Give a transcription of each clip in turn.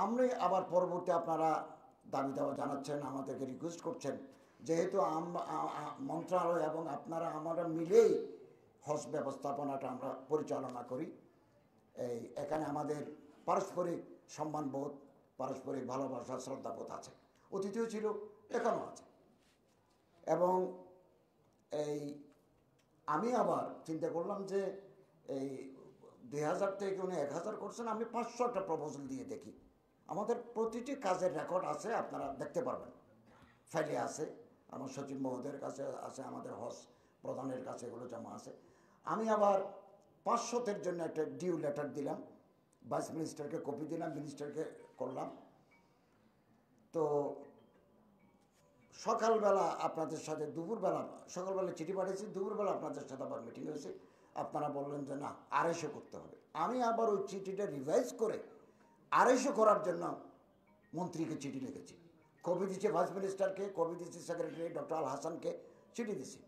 আমরা আবার পরবর্তী আপনারা দাবি দাওয়া জানাচ্ছেন, আমাদেরকে রিকোয়েস্ট করছেন, যেহেতু মন্ত্রণালয় এবং আপনারা আমরা মিলেই হজ ব্যবস্থাপনাটা আমরা পরিচালনা করি, এখানে আমাদের পারস্পরিক সম্মানবোধ, পারস্পরিক ভালোবাসা, শ্রদ্ধাবোধ আছে, অতীতেও ছিল, এখনও আছে। এবং আমি আবার চিন্তা করলাম যে 2000 থেকে উনি 1000 করছেন, আমি 500টা প্রপোজাল দিয়ে দেখি। আমাদের প্রতিটি কাজের রেকর্ড আছে, আপনারা দেখতে পারবেন, ফাইলে আছে, আমার সচিব মহোদয়ের কাছে আছে, আমাদের হজ প্রধানের কাছে এগুলো জমা আছে। আমি আবার 500-এর জন্য একটা ডিউ লেটার দিলাম, ভাইস মিনিস্টারকে কপি দিলাম, মিনিস্টারকে করলাম। তো সকালবেলা আপনাদের সাথে দুপুরবেলা, সকালবেলা চিঠি পাঠিয়েছি, দুপুরবেলা আপনাদের সাথে আবার মিটিং হয়েছে, আপনারা বললেন যে না 250 করতে হবে। আমি আবার ওই চিঠিটা রিভাইজ করে 250 করার জন্য মন্ত্রীকে চিঠি লিখেছি, কপি দিচ্ছে ভাইস মিনিস্টারকে, কপি দিচ্ছি সেক্রেটারি ডক্টর আল হাসানকে, চিঠি দিছি।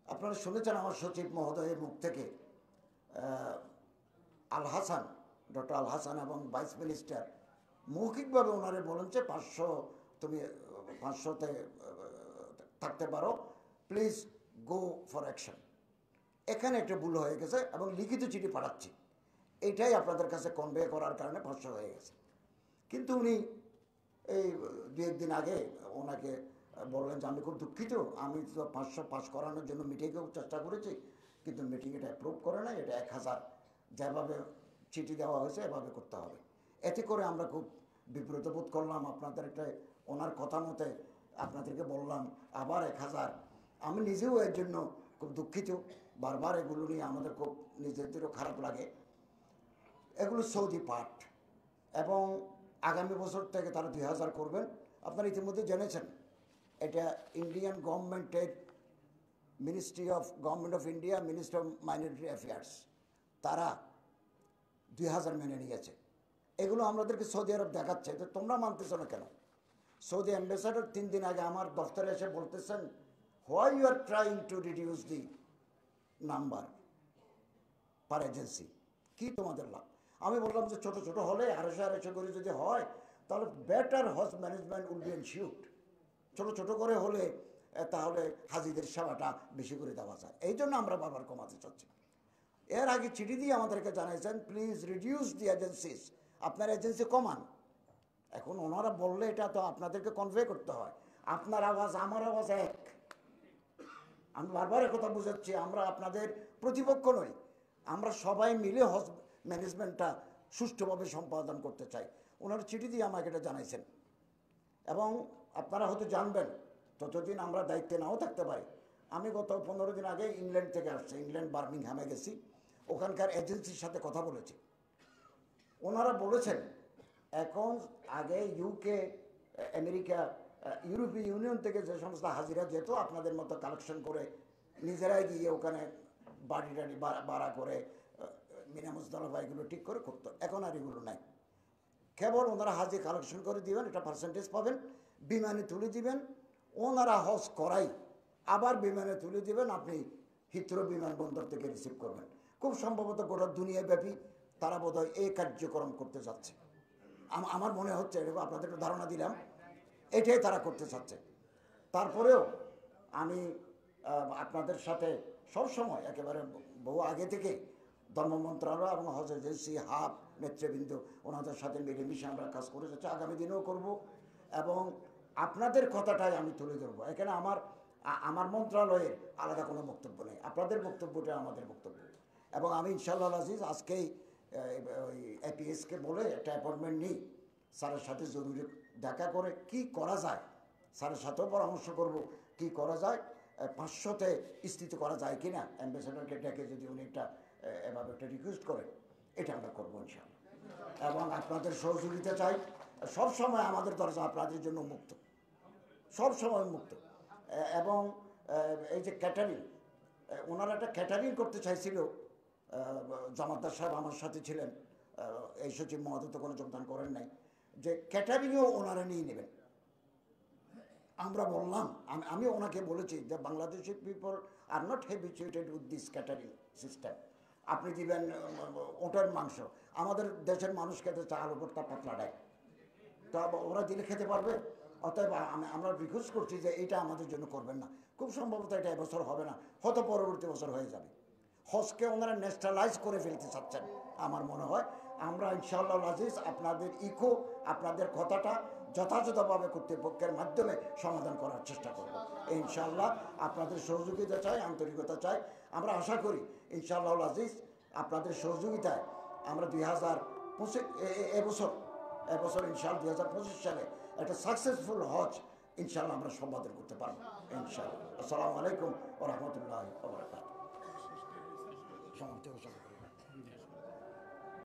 আপনারা শুনেছেন আমার সচিব মহোদয়ের মুখ থেকে, আল হাসান, ডক্টর আল হাসান এবং ভাইস মিনিস্টার মৌখিকভাবে ওনারে বলেন যে 500 তুমি 500-তে থাকতে পারো, প্লিজ গো ফর অ্যাকশন। এখানে একটা ভুল হয়ে গেছে এবং লিখিত চিঠি পাঠাচ্ছি, এইটাই আপনাদের কাছে কনভে করার কারণে 500 হয়ে গেছে। কিন্তু উনি এই 2-1 দিন আগে ওনাকে বললেন যে আমি খুব দুঃখিত, আমি তো 500 পাস করানোর জন্য মিটিংয়েও চেষ্টা করেছি, কিন্তু মিটিং এটা অ্যাপ্রুভ করে না, এটা 1000 যেভাবে চিঠি দেওয়া হয়েছে এভাবে করতে হবে। এতে করে আমরা খুব বিব্রত বোধ করলাম। আপনাদের একটা ওনার কথা মতে আপনাদেরকে বললাম আবার 1000। আমি নিজেও এর জন্য খুব দুঃখিত, বারবার এগুলো নিয়ে আমাদের খুব নিজেদেরও খারাপ লাগে। এগুলো সৌদি পার্ট, এবং আগামী বছর থেকে তারা 2000 করবেন। আপনারা ইতিমধ্যে জেনেছেন, এটা ইন্ডিয়ান গভর্নমেন্টের government of India, ministry of minority affairs, তারা 2000 মেনে নিয়েছে। এগুলো আমাদেরকে সৌদি আরব দেখাচ্ছে, তো তোমরা মানতেছ না কেন? সৌদি অ্যাম্বাসাডার 3 দিন আগে আমার দফতরে এসে বলতেছেন, why you are trying to reduce the number per agency, কি তোমাদের লাভ? আমি বললাম যে ছোটো ছোটো হলে 250 করে যদি হয় তাহলে বেটার হজ ম্যানেজমেন্ট উইল বি এনশিওরড। ছোটো ছোটো করে হলে তাহলে হাজিদের সেবাটা বেশি করে দেওয়া যায়, এই জন্য আমরা বারবার কমাতে চাচ্ছি। এর আগে চিঠি দিয়ে আমাদেরকে জানাইছেন প্লিজ রিডিউস দি এজেন্সিস, আপনার এজেন্সি কমান। এখন ওনারা বললে এটা তো আপনাদেরকে কনভে করতে হয়, আপনার আওয়াজ আমার আওয়াজ এক। আমি বারবার কথা বুঝাচ্ছি, আমরা আপনাদের প্রতিপক্ষ নই, আমরা সবাই মিলে হজ ম্যানেজমেন্টটা সুষ্ঠুভাবে সম্পাদন করতে চাই। ওনারা চিঠি দিয়ে আমাকে এটা জানাইছেন। এবং আপনারা হয়তো জানবেন, ততদিন আমরা দায়িত্বে নাও থাকতে পারি। আমি গত 15 দিন আগে ইংল্যান্ড থেকে আসছি, ইংল্যান্ড বার্মিংহামে গেছি, ওখানকার এজেন্সির সাথে কথা বলেছি। ওনারা বলেছেন এখন আগে ইউকে, আমেরিকা, ইউরোপীয় ইউনিয়ন থেকে যে সমস্ত হাজিরা যেত আপনাদের মতো কালেকশন করে নিজেরাই গিয়ে ওখানে বাড়ি টাড়ি ভাড়া করে মিনামুজদলফা এগুলো ঠিক করে করতো, এখন আর এগুলো নাই। কেবল ওনারা হাজি কালেকশন করে দিবেন, এটা পার্সেন্টেজ পাবেন, বিমানে তুলে দিবেন, ওনারা হজ করাই আবার বিমানে তুলে দিবেন, আপনি হিথ্রো বিমানবন্দর থেকে রিসিভ করবেন। খুব সম্ভবত গোটা দুনিয়াব্যাপী তারা বোধহয় এই কার্যক্রম করতে যাচ্ছে। আমার মনে হচ্ছে, এটা আপনাদের একটু ধারণা দিলাম, এটাই তারা করতে চাচ্ছে। তারপরেও আমি আপনাদের সাথে সবসময় একেবারে বহু আগে থেকে ধর্ম মন্ত্রণালয় এবং হজ এজেন্সি হাব নেতৃবৃন্দ ওনাদের সাথে মিলেমিশে আমরা কাজ করে যাচ্ছি, আগামী দিনেও করব। এবং আপনাদের কথাটাই আমি তুলে ধরবো। এখানে আমার মন্ত্রণালয়ের আলাদা কোনো বক্তব্য নেই, আপনাদের বক্তব্যটা আমাদের বক্তব্য। এবং আমি ইনশাআল্লাহ আজিজ আজকেই ওই এপিএসকে বলে একটা অ্যাপয়েন্টমেন্ট নিই, স্যারের সাথে জরুরি দেখা করে কি করা যায়, স্যারের সাথেও পরামর্শ করব কি করা যায়, 500-তে স্থিত করা যায় কি না, অ্যাম্বাসেডরকে ডেকে যদি উনি একটা এভাবে একটা রিকোয়েস্ট করেন, এটা আমরা করবো ইনশাআল্লাহ। এবং আপনাদের সহযোগিতা চাই, সব সময় আমাদের দরজা আপনাদের জন্য মুক্ত, সব সময় মুক্ত। এবং এই যে ক্যাটারিং, ওনারা একটা ক্যাটারিং করতে চাইছিল, জামাতদার সাহেব আমার সাথে ছিলেন, এই সচিব মহোদয় তো কোনো যোগদান করেন নাই, যে ক্যাটারিংও ওনারা নিয়ে নেবেন। আমরা বললাম, আমি ওনাকে বলেছি যে Bangladeshi people are not habituated with this catering system, আপনি দিবেন ওটার মাংস। আমাদের দেশের মানুষ খেতে চায় আলু ভর্তা পাতলা ডাল, তা ওরা দিলে খেতে পারবে? অতএব আমরা রিকোয়েস্ট করছি যে এটা আমাদের জন্য করবেন না। খুব সম্ভবত এটা এবছর হবে না, হয়তো পরবর্তী বছর হয়ে যাবে। হজকে ওনারা ন্যাশনালাইজ করে ফেলতে চাচ্ছেন আমার মনে হয়। আমরা ইনশাআল্লাহ আজিজ আপনাদের ইকো, আপনাদের কথাটা যথাযথভাবে কর্তৃপক্ষের মাধ্যমে সমাধান করার চেষ্টা করব ইনশাআল্লাহ। আপনাদের সহযোগিতা চাই, আন্তরিকতা চাই। আমরা আশা করি ইনশাআল্লাহ আজিজ আপনাদের সহযোগিতায় আমরা 2025 এবছর ইনশাআল্লাহ 2025 সালে একটা সাকসেসফুল হজ ইনশাআল্লাহ আমরা সম্পাদন করতে পারবো ইনশাআল্লাহ। আসসালামু আলাইকুম ওয়া রাহমাতুল্লাহি ওয়া বারাকাতুহু।